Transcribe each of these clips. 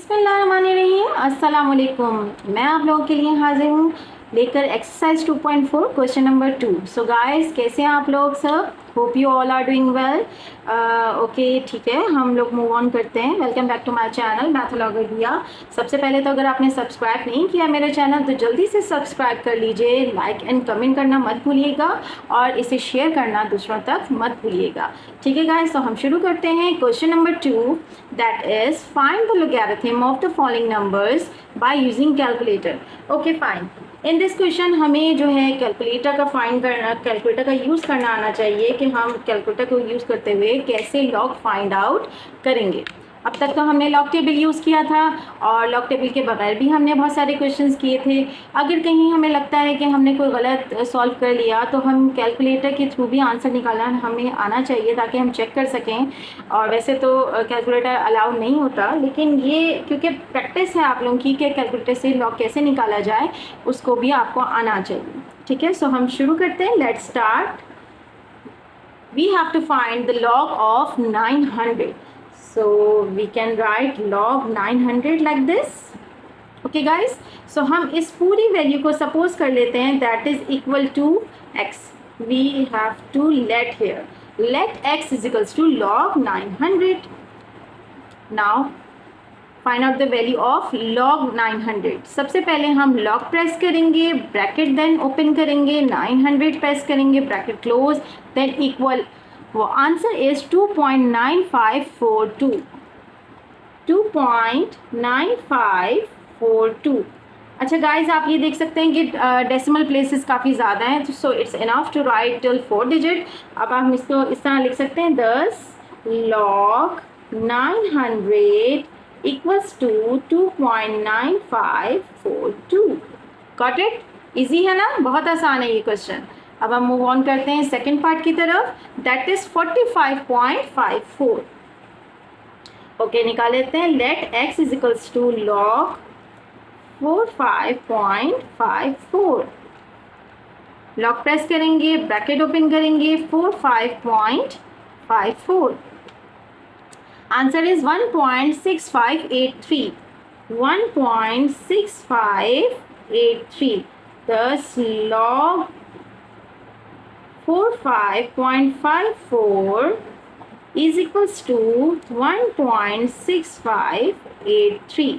बिस्मिल्लाहिर्रहमानिर्रहीम, अस्सलाम वालेकुम। मैं आप लोगों के लिए हाजिर हूँ लेकर exercise 2.4 question number 2। So guys, कैसे हैं आप लोग सब? Hope you all are doing well. Okay, ठीक है, हम लोग मूव ऑन करते हैं। Welcome back to my channel Mathologer Diya. सबसे पहले तो अगर आपने सब्सक्राइब नहीं किया मेरे चैनल तो जल्दी से सब्सक्राइब कर लीजिए, लाइक एंड कमेंट करना मत भूलिएगा और इसे शेयर करना दूसरों तक मत भूलिएगा। ठीक है गाइस, तो हम शुरू करते हैं। Question number 2, that is find the logarithm of the following numbers by using calculator. Okay fine. In this question हमें जो है कैलकुलेटर का फाइंड करना, कैलकुलेटर का यूज़ करना आना चाहिए कि हम कैलकुलेटर को यूज़ करते हुए कैसे लॉग फाइंड आउट करेंगे। अब तक तो हमने लॉग टेबल यूज़ किया था और लॉग टेबल के बगैर भी हमने बहुत सारे क्वेश्चंस किए थे। अगर कहीं हमें लगता है कि हमने कोई गलत सॉल्व कर लिया तो हम कैलकुलेटर के थ्रू भी आंसर निकालना हमें आना चाहिए ताकि हम चेक कर सकें। और वैसे तो कैलकुलेटर अलाउड नहीं होता, लेकिन ये क्योंकि प्रैक्टिस है आप लोगों की कि कैलकुलेटर से लॉग कैसे निकाला जाए, उसको भी आपको आना चाहिए। ठीक है, सो हम शुरू करते हैं। Let's start. We have to find the log of 900. So we can write log 900 like this. Okay guys, so हम इस पूरी वैल्यू को सपोज कर लेते हैं that is equal to x. We have to let x is equals to log 900. Now find out the value of log 900. सबसे पहले हम log प्रेस करेंगे, ब्रैकेट देन ओपन करेंगे, 900 प्रेस करेंगे, ब्रैकेट क्लोज, देन इक्वल। वो answer is 2.9542. 2.9542. अच्छा guys, आप ये देख सकते हैं कि डेसिमल प्लेसेस काफ़ी ज़्यादा हैं, so it's enough to write till 4 digit. अब हम इसको इस तरह लिख सकते हैं 10 log 900 equals to 2.9542. Got it? Easy है ना? बहुत आसान है ये क्वेश्चन। अब हम मूव ऑन करते हैं सेकेंड पार्ट की तरफ, दैट इज 45.54. ओके, निकाल लेते हैं। Let x is equals to log 45.54. Log press करेंगे, ब्रैकेट ओपन करेंगे, 45.54. Answer is 1.6583. 1.6583. Thus log 45.54 is equals to 1.6583.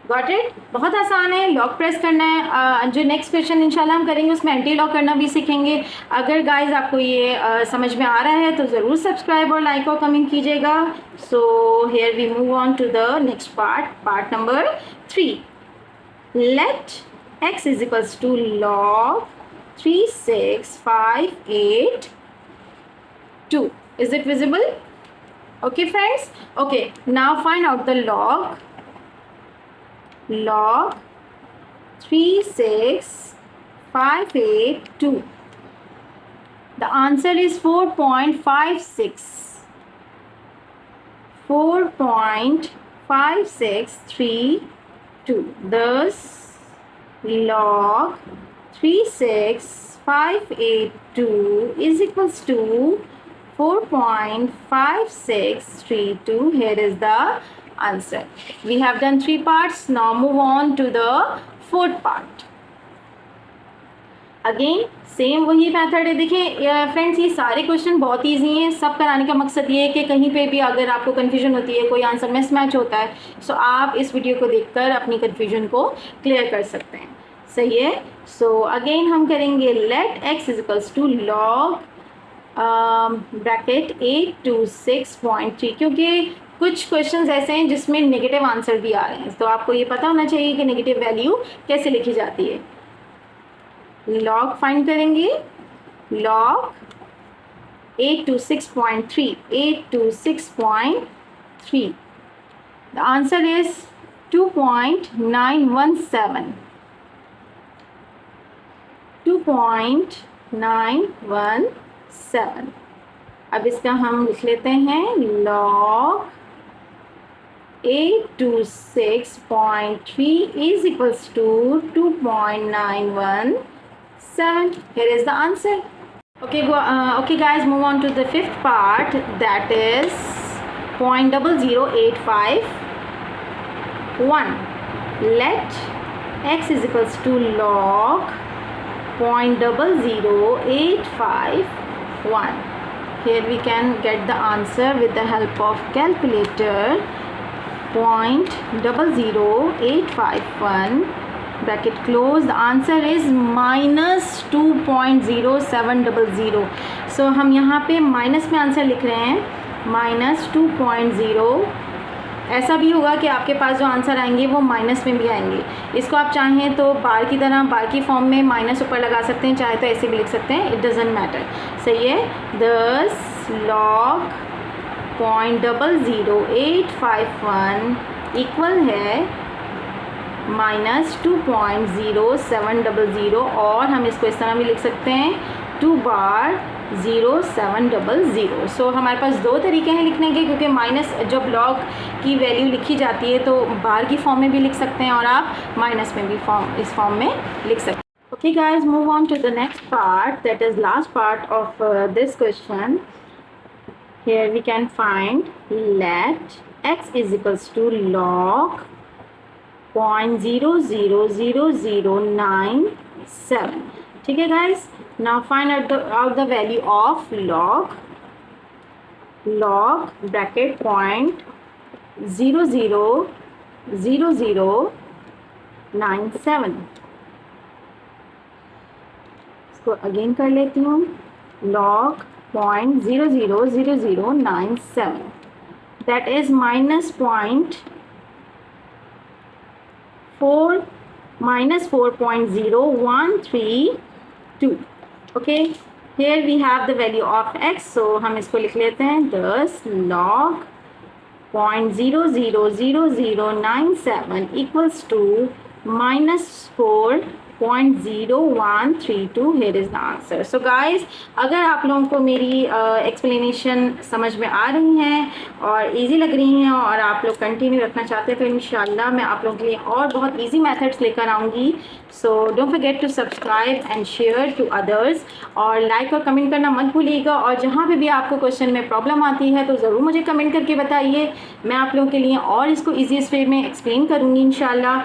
Got it? बहुत आसान है, लॉग प्रेस करना है। जो नेक्स्ट क्वेश्चन इंशाल्लाह हम करेंगे उसमें एंटी लॉग करना भी सीखेंगे। अगर गाइज आपको ये समझ में आ रहा है तो ज़रूर सब्सक्राइब और लाइक और कमेंट कीजिएगा। So here we move on to the next part number 3. Let x is equals to log 3658.2. Is it visible? Okay friends. Okay, now find out the log 3658.2. The answer is 4.56. 4.5632. Thus log 3658.2 is equals to 4.5632. Here is the answer. We have done 3 parts. Now move on to the 4th part. Again same वही method है। देखिए friends, ये सारे question बहुत easy हैं। सब कराने का मकसद ये है कि कहीं पे भी अगर आपको कन्फ्यूजन होती है, कोई आंसर मिसमैच होता है, सो आप इस वीडियो को देखकर अपनी कन्फ्यूजन को क्लियर कर सकते हैं। सही है। सो अगेन हम करेंगे let x is equals to log bracket 826.3, क्योंकि कुछ क्वेश्चंस ऐसे हैं जिसमें नेगेटिव आंसर भी आ रहे हैं, तो आपको ये पता होना चाहिए कि नेगेटिव वैल्यू कैसे लिखी जाती है। लॉग फाइंड करेंगे, लॉग 826.3. 826.3. The answer is 2.917. 2.917. अब इसका हम लिख लेते हैं log 826.3 is equals to 2.917. Here is the answer. Okay guys, move on to the 5th part, that is 0.0085. 1. Let x is equals to log 0.00851. Here we can get the answer with the help of calculator. 0.00851 bracket close. The answer is minus 2.0700. So हम यहाँ पे minus में answer लिख रहे हैं minus 2.0. ऐसा भी होगा कि आपके पास जो आंसर आएंगे वो माइनस में भी आएंगे. इसको आप चाहें तो बार की तरह बार की फॉर्म में माइनस ऊपर लगा सकते हैं, चाहे तो ऐसे भी लिख सकते हैं, इट डजेंट मैटर. सही है. 10 log 0.00851 इक्वल है माइनस 2.0700. और हम इसको इस तरह भी लिख सकते हैं 2 बार 0700. सो हमारे पास दो तरीके हैं लिखने के, क्योंकि माइनस जब लॉग की वैल्यू लिखी जाती है तो बार की फॉर्म में भी लिख सकते हैं और आप माइनस में भी इस फॉर्म में लिख सकते हैं. Okay guys, move on to the next part, that is last part of this question. Here we can find let x is equals to log 0.00097. ठीक है guys. Now find out the value of log bracket 0.00097. इसको again कर लेती हूँ. log 0.00097, that is minus 4.0132. okay, here we have the value of x, so हम इसको लिख लेते हैं 10 log 0.00097 equals to minus 4.0132. here is the answer. so guys, अगर आप लोगों को मेरी एक्सप्लेनेशन समझ में आ रही हैं और इजी लग रही हैं और आप लोग कंटिन्यू रखना चाहते हैं तो इंशाल्लाह मैं आप लोगों के लिए और बहुत इजी मेथड्स लेकर आऊँगी. So don't forget to subscribe and share to others, और लाइक और कमेंट करना मत भूलिएगा. और जहाँ पे भी आपको क्वेश्चन में प्रॉब्लम आती है तो ज़रूर मुझे कमेंट करके बताइए, मैं आप लोगों के लिए और इसको ईजीएस्ट वे में एक्सप्लेन करूँगी इंशाल्लाह.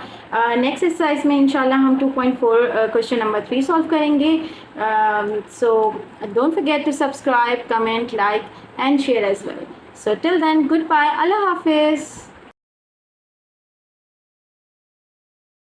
नेक्स्ट एक्सरसाइज में इंशाल्लाह हम 2.4 क्वेश्चन नंबर 3 सॉल्व करेंगे. So don't forget to subscribe, comment, like and share as well. So till then, good bye, अल्लाह हाफिज़.